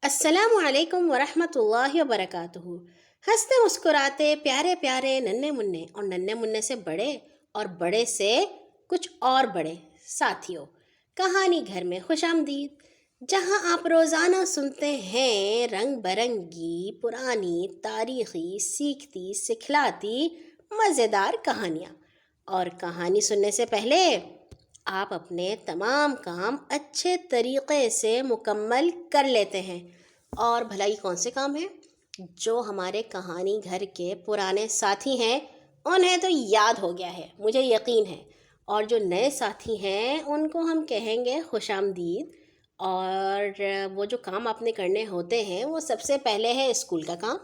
السلام علیکم ورحمۃ اللہ وبرکاتہ۔ ہنستے مسکراتے پیارے پیارے ننھے منھے اور ننھے منھے سے بڑے اور بڑے سے کچھ اور بڑے ساتھیوں، کہانی گھر میں خوش آمدید، جہاں آپ روزانہ سنتے ہیں رنگ برنگی پرانی تاریخی سیکھتی سکھلاتی مزیدار کہانیاں۔ اور کہانی سننے سے پہلے آپ اپنے تمام کام اچھے طریقے سے مکمل کر لیتے ہیں، اور بھلائی کون سے کام ہیں؟ جو ہمارے کہانی گھر کے پرانے ساتھی ہیں انہیں تو یاد ہو گیا ہے، مجھے یقین ہے، اور جو نئے ساتھی ہیں ان کو ہم کہیں گے خوش آمدید۔ اور وہ جو کام آپ نے کرنے ہوتے ہیں وہ سب سے پہلے ہے اسکول کا کام،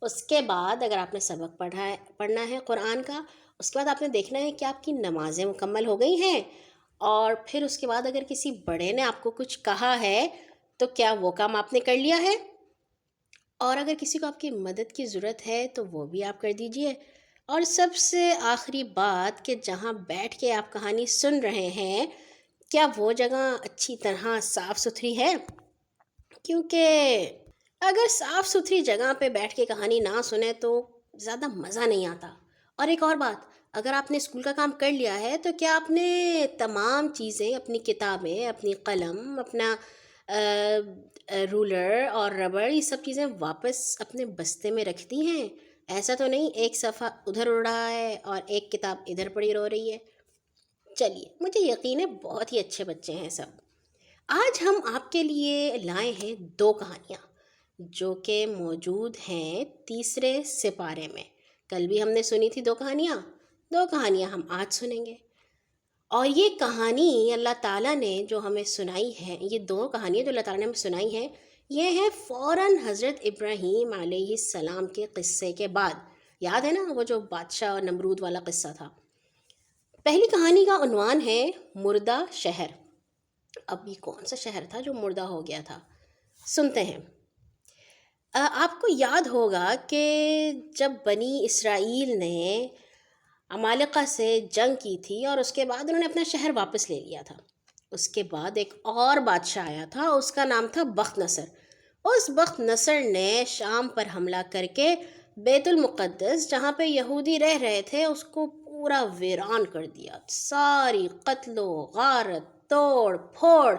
اس کے بعد اگر آپ نے سبق پڑھنا ہے قرآن کا، اس کے بعد آپ نے دیکھنا ہے کہ آپ کی نمازیں مکمل ہو گئی ہیں، اور پھر اس کے بعد اگر کسی بڑے نے آپ کو کچھ کہا ہے تو کیا وہ کام آپ نے کر لیا ہے، اور اگر کسی کو آپ کی مدد کی ضرورت ہے تو وہ بھی آپ کر دیجئے۔ اور سب سے آخری بات کہ جہاں بیٹھ کے آپ کہانی سن رہے ہیں کیا وہ جگہ اچھی طرح صاف ستھری ہے، کیونکہ اگر صاف ستھری جگہ پہ بیٹھ کے کہانی نہ سنیں تو زیادہ مزہ نہیں آتا۔ اور ایک اور بات، اگر آپ نے اسکول کا کام کر لیا ہے تو کیا آپ نے تمام چیزیں، اپنی کتابیں، اپنی قلم، اپنا رولر اور ربڑ، یہ سب چیزیں واپس اپنے بستے میں رکھ دی ہیں؟ ایسا تو نہیں ایک صفحہ ادھر اڑ رہا ہے اور ایک کتاب ادھر پڑی رو رہی ہے؟ چلیے، مجھے یقین ہے بہت ہی اچھے بچے ہیں سب۔ آج ہم آپ کے لیے لائے ہیں دو کہانیاں جو کہ موجود ہیں تیسرے سپارے میں۔ کل بھی ہم نے سنی تھی دو کہانیاں، دو کہانیاں ہم آج سنیں گے۔ اور یہ کہانی اللہ تعالیٰ نے جو ہمیں سنائی ہے، یہ دو کہانیاں جو اللہ تعالیٰ نے ہمیں سنائی ہیں، یہ ہیں فوراً حضرت ابراہیم علیہ السلام کے قصے کے بعد۔ یاد ہے نا وہ جو بادشاہ اور نمرود والا قصہ تھا؟ پہلی کہانی کا عنوان ہے مردہ شہر۔ اب یہ کون سا شہر تھا جو مردہ ہو گیا تھا؟ سنتے ہیں۔ آپ کو یاد ہوگا کہ جب بنی اسرائیل نے عمالقہ سے جنگ کی تھی اور اس کے بعد انہوں نے اپنا شہر واپس لے لیا تھا، اس کے بعد ایک اور بادشاہ آیا تھا، اس کا نام تھا بخت نصر۔ اس بخت نصر نے شام پر حملہ کر کے بیت المقدس جہاں پہ یہودی رہ رہے تھے اس کو پورا ویران کر دیا، ساری قتل و غارت توڑ پھوڑ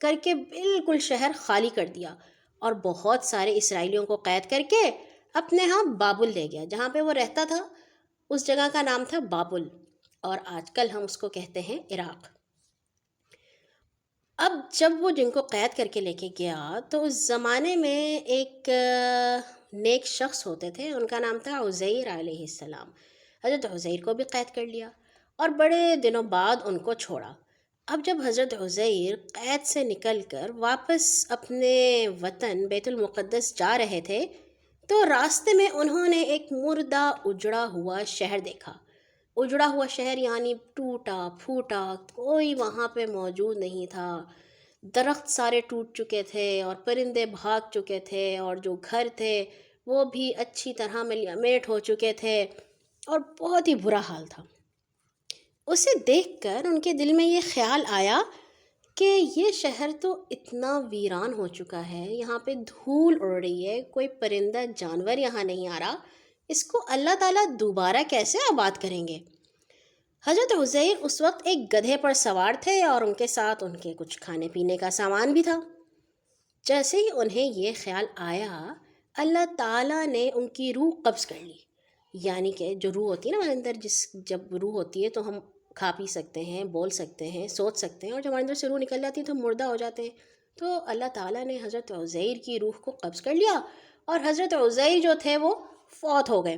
کر کے بالکل شہر خالی کر دیا، اور بہت سارے اسرائیلیوں کو قید کر کے اپنے ہاں بابل لے گیا، جہاں پہ وہ رہتا تھا اس جگہ کا نام تھا بابل، اور آج کل ہم اس کو کہتے ہیں عراق۔ اب جب وہ جن کو قید کر کے لے کے گیا تو اس زمانے میں ایک نیک شخص ہوتے تھے، ان کا نام تھا عزیر علیہ السلام۔ حضرت عزیر کو بھی قید کر لیا اور بڑے دنوں بعد ان کو چھوڑا۔ اب جب حضرت عزیر قید سے نکل کر واپس اپنے وطن بیت المقدس جا رہے تھے تو راستے میں انہوں نے ایک مردہ اجڑا ہوا شہر دیکھا۔ اجڑا ہوا شہر یعنی ٹوٹا پھوٹا، کوئی وہاں پہ موجود نہیں تھا، درخت سارے ٹوٹ چکے تھے اور پرندے بھاگ چکے تھے، اور جو گھر تھے وہ بھی اچھی طرح ملیمیٹ ہو چکے تھے، اور بہت ہی برا حال تھا۔ اسے دیکھ کر ان کے دل میں یہ خیال آیا کہ یہ شہر تو اتنا ویران ہو چکا ہے، یہاں پہ دھول اڑ رہی ہے، کوئی پرندہ جانور یہاں نہیں آ رہا، اس کو اللہ تعالیٰ دوبارہ کیسے آباد کریں گے؟ حضرت عزیر اس وقت ایک گدھے پر سوار تھے اور ان کے ساتھ ان کے کچھ کھانے پینے کا سامان بھی تھا۔ جیسے ہی انہیں یہ خیال آیا، اللہ تعالیٰ نے ان کی روح قبض کر لی، یعنی کہ جو روح ہوتی ہے نا ہمارے اندر، جب روح ہوتی ہے تو ہم کھا پی سکتے ہیں، بول سکتے ہیں، سوچ سکتے ہیں، اور جب ہمارے اندر سے روح نکل جاتی ہے تو ہم مردہ ہو جاتے ہیں۔ تو اللہ تعالیٰ نے حضرت عزیر کی روح کو قبض کر لیا اور حضرت عزیر جو تھے وہ فوت ہو گئے۔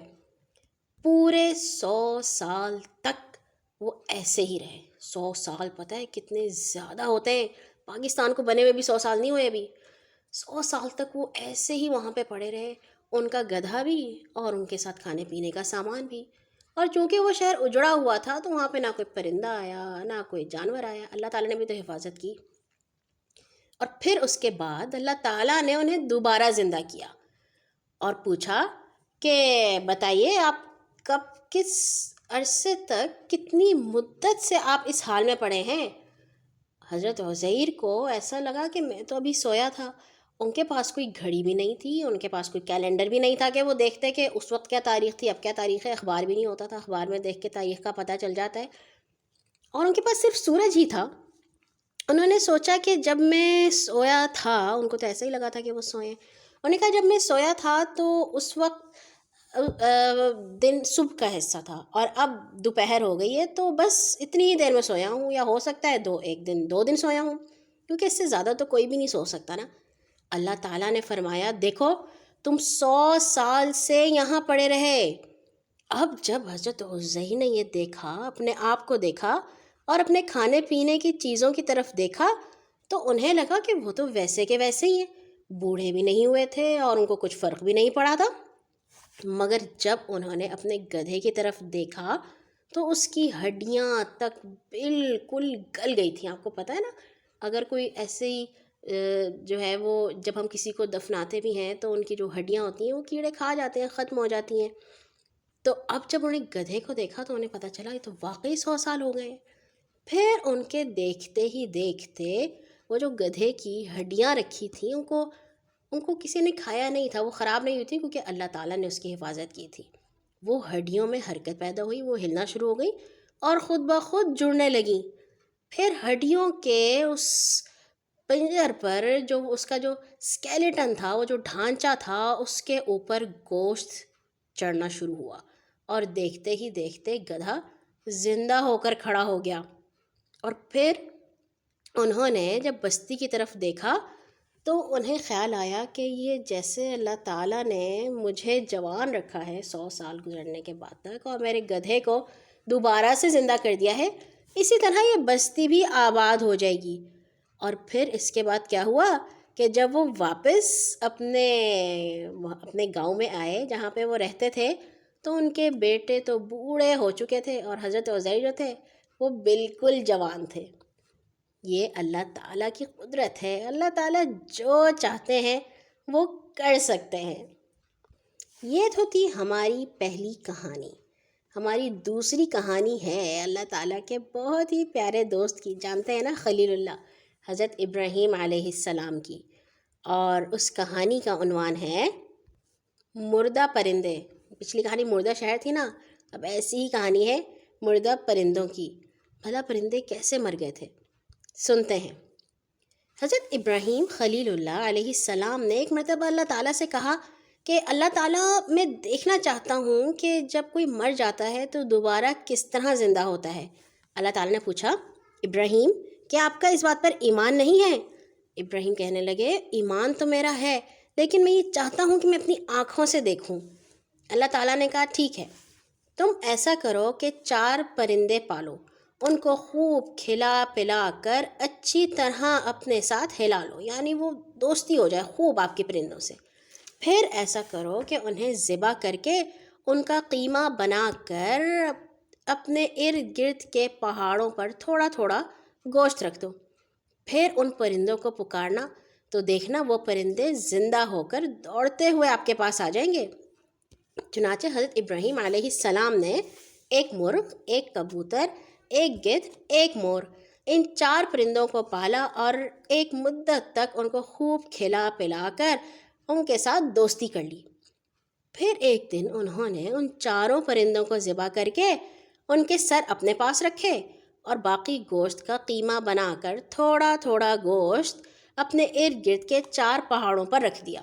پورے 100 سال تک وہ ایسے ہی رہے۔ 100 سال پتہ ہے کتنے زیادہ ہوتے ہیں؟ پاکستان کو بنے ہوئے بھی 100 سال نہیں ہوئے ابھی۔ 100 سال تک وہ ایسے ہی وہاں پہ پڑے رہے، ان کا گدھا بھی اور ان کے ساتھ کھانے پینے کا سامان بھی۔ اور چونکہ وہ شہر اجڑا ہوا تھا تو وہاں پہ نہ کوئی پرندہ آیا نہ کوئی جانور آیا، اللہ تعالیٰ نے بھی تو حفاظت کی۔ اور پھر اس کے بعد اللہ تعالیٰ نے انہیں دوبارہ زندہ کیا اور پوچھا کہ بتائیے آپ کب، کس عرصے تک، کتنی مدت سے آپ اس حال میں پڑے ہیں؟ حضرت عزیر کو ایسا لگا کہ میں تو ابھی سویا تھا ان کے پاس کوئی گھڑی بھی نہیں تھی، ان کے پاس کوئی کیلنڈر بھی نہیں تھا کہ وہ دیکھتے کہ اس وقت کیا تاریخ تھی، اب کیا تاریخ ہے، اخبار بھی نہیں ہوتا تھا، اخبار میں دیکھ کے تاریخ کا پتہ چل جاتا ہے، اور ان کے پاس صرف سورج ہی تھا۔ انہوں نے سوچا کہ جب میں سویا تھا، ان کو تو ایسا ہی لگا تھا کہ وہ سوئے ہیں، انہوں نے کہا جب میں سویا تھا تو اس وقت دن صبح کا حصہ تھا، اور اب دوپہر ہو گئی ہے، تو بس اتنی ہی دیر میں سویا ہوں، یا ہو سکتا ہے ایک دن 2 دن سویا ہوں، کیونکہ اس سے زیادہ تو کوئی بھی نہیں سو سکتا نا۔ اللہ تعالیٰ نے فرمایا دیکھو تم 100 سال سے یہاں پڑے رہے۔ اب جب حضرت عزیر نے یہ دیکھا، اپنے آپ کو دیکھا اور اپنے کھانے پینے کی چیزوں کی طرف دیکھا، تو انہیں لگا کہ وہ تو ویسے کے ویسے ہی ہیں، بوڑھے بھی نہیں ہوئے تھے اور ان کو کچھ فرق بھی نہیں پڑا تھا۔ مگر جب انہوں نے اپنے گدھے کی طرف دیکھا تو اس کی ہڈیاں تک بالکل گل گئی تھیں۔ آپ کو پتہ ہے نا، اگر کوئی ایسے ہی جو ہے وہ جب ہم کسی کو دفناتے بھی ہیں تو ان کی جو ہڈیاں ہوتی ہیں وہ کیڑے کھا جاتے ہیں، ختم ہو جاتی ہیں۔ تو اب جب انہیں گدھے کو دیکھا تو انہیں پتہ چلا یہ تو واقعی 100 سال ہو گئے ہیں۔ پھر ان کے دیکھتے ہی دیکھتے وہ جو گدھے کی ہڈیاں رکھی تھیں ان کو کسی نے کھایا نہیں تھا، وہ خراب نہیں ہوئی تھی، کیونکہ اللہ تعالیٰ نے اس کی حفاظت کی تھی۔ وہ ہڈیوں میں حرکت پیدا ہوئی، وہ ہلنا شروع ہو گئی اور خود بخود جڑنے لگیں۔ پھر ہڈیوں کے اس پنجر پر جو اس کا جو اسکیلیٹن تھا، وہ جو ڈھانچہ تھا، اس کے اوپر گوشت چڑھنا شروع ہوا، اور دیکھتے ہی دیکھتے گدھا زندہ ہو کر کھڑا ہو گیا۔ اور پھر انہوں نے جب بستی کی طرف دیکھا تو انہیں خیال آیا کہ یہ جیسے اللہ تعالیٰ نے مجھے جوان رکھا ہے 100 سال گزرنے کے بعد تک، اور میرے گدھے کو دوبارہ سے زندہ کر دیا ہے، اسی طرح یہ بستی بھی آباد ہو جائے گی۔ اور پھر اس کے بعد کیا ہوا کہ جب وہ واپس اپنے گاؤں میں آئے جہاں پہ وہ رہتے تھے، تو ان کے بیٹے تو بوڑھے ہو چکے تھے، اور حضرت عزیر جو تھے وہ بالکل جوان تھے۔ یہ اللہ تعالیٰ کی قدرت ہے، اللہ تعالیٰ جو چاہتے ہیں وہ کر سکتے ہیں۔ یہ تو تھی ہماری پہلی کہانی۔ ہماری دوسری کہانی ہے اللہ تعالیٰ کے بہت ہی پیارے دوست کی، جانتے ہیں نا، خلیل اللہ حضرت ابراہیم علیہ السلام کی، اور اس کہانی کا عنوان ہے مردہ پرندے۔ پچھلی کہانی مردہ شہر تھی نا، اب ایسی ہی کہانی ہے مردہ پرندوں کی۔ بھلا پرندے کیسے مر گئے تھے، سنتے ہیں۔ حضرت ابراہیم خلیل اللہ علیہ السلام نے ایک مرتبہ اللہ تعالیٰ سے کہا کہ اللہ تعالیٰ میں دیکھنا چاہتا ہوں کہ جب کوئی مر جاتا ہے تو دوبارہ کس طرح زندہ ہوتا ہے۔ اللہ تعالیٰ نے پوچھا ابراہیم کیا آپ کا اس بات پر ایمان نہیں ہے؟ ابراہیم کہنے لگے ایمان تو میرا ہے، لیکن میں یہ چاہتا ہوں کہ میں اپنی آنکھوں سے دیکھوں۔ اللہ تعالیٰ نے کہا ٹھیک ہے، تم ایسا کرو کہ 4 پرندے پالو، ان کو خوب کھلا پلا کر اچھی طرح اپنے ساتھ ہلا لو، یعنی وہ دوستی ہو جائے خوب آپ کے پرندوں سے۔ پھر ایسا کرو کہ انہیں ذبح کر کے ان کا قیمہ بنا کر اپنے ارد گرد کے پہاڑوں پر تھوڑا تھوڑا گوشت رکھ دو۔ پھر ان پرندوں کو پکارنا تو دیکھنا وہ پرندے زندہ ہو کر دوڑتے ہوئے آپ کے پاس آ جائیں گے۔ چنانچہ حضرت ابراہیم علیہ السلام نے ایک مرغ، ایک کبوتر، ایک گدھ، ایک مور، ان 4 پرندوں کو پالا اور ایک مدت تک ان کو خوب کھلا پلا کر ان کے ساتھ دوستی کر لی۔ پھر ایک دن انہوں نے ان 4 پرندوں کو ذبح کر کے ان کے سر اپنے پاس رکھے، اور باقی گوشت کا قیمہ بنا کر تھوڑا تھوڑا گوشت اپنے ارد گرد کے 4 پہاڑوں پر رکھ دیا،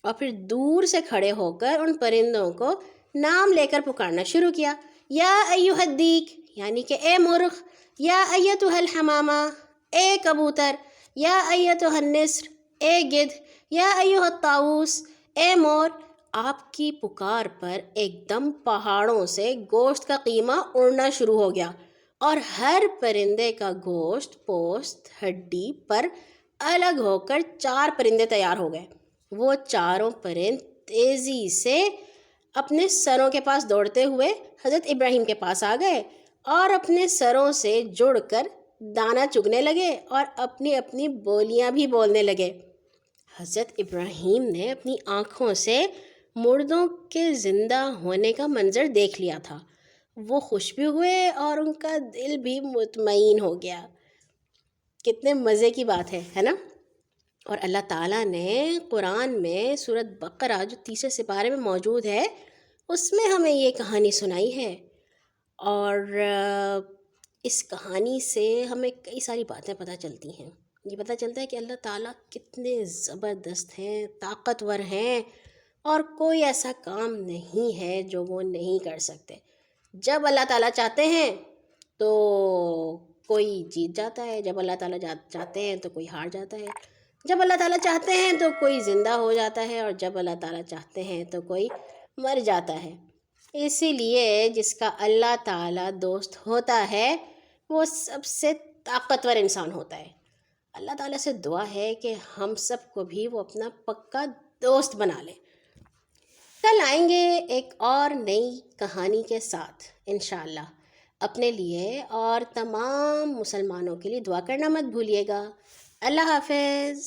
اور پھر دور سے کھڑے ہو کر ان پرندوں کو نام لے کر پکارنا شروع کیا۔ یا ایھا الدیک، یعنی کہ اے مرغ، یا ایتھا الحمامہ، اے کبوتر، یا ایتھا النسر، اے گدھ، یا ایھا الطاؤس، اے مور۔ آپ کی پکار پر ایک دم پہاڑوں سے گوشت کا قیمہ اڑنا شروع ہو گیا، اور ہر پرندے کا گوشت پوست ہڈی پر الگ ہو کر 4 پرندے تیار ہو گئے۔ وہ 4 پرند تیزی سے اپنے سروں کے پاس دوڑتے ہوئے حضرت ابراہیم کے پاس آ گئے، اور اپنے سروں سے جڑ کر دانہ چگنے لگے اور اپنی اپنی بولیاں بھی بولنے لگے۔ حضرت ابراہیم نے اپنی آنکھوں سے مردوں کے زندہ ہونے کا منظر دیکھ لیا تھا۔ وہ خوش بھی ہوئے اور ان کا دل بھی مطمئن ہو گیا۔ کتنے مزے کی بات ہے نا؟ اور اللہ تعالیٰ نے قرآن میں سورۃ بقرہ جو تیسرے سپارے میں موجود ہے اس میں ہمیں یہ کہانی سنائی ہے، اور اس کہانی سے ہمیں کئی ساری باتیں پتہ چلتی ہیں۔ یہ پتہ چلتا ہے کہ اللہ تعالیٰ کتنے زبردست ہیں، طاقتور ہیں، اور کوئی ایسا کام نہیں ہے جو وہ نہیں کر سکتے۔ جب اللہ تعالیٰ چاہتے ہیں تو کوئی جیت جاتا ہے، جب اللہ تعالیٰ چاہتے ہیں تو کوئی ہار جاتا ہے، جب اللہ تعالیٰ چاہتے ہیں تو کوئی زندہ ہو جاتا ہے، اور جب اللہ تعالیٰ چاہتے ہیں تو کوئی مر جاتا ہے۔ اسی لیے جس کا اللہ تعالیٰ دوست ہوتا ہے وہ سب سے طاقتور انسان ہوتا ہے۔ اللہ تعالیٰ سے دعا ہے کہ ہم سب کو بھی وہ اپنا پکا دوست بنا لے۔ کل آئیں گے ایک اور نئی کہانی کے ساتھ انشاءاللہ۔ اپنے لیے اور تمام مسلمانوں کے لیے دعا کرنا مت بھولیے گا۔ اللہ حافظ۔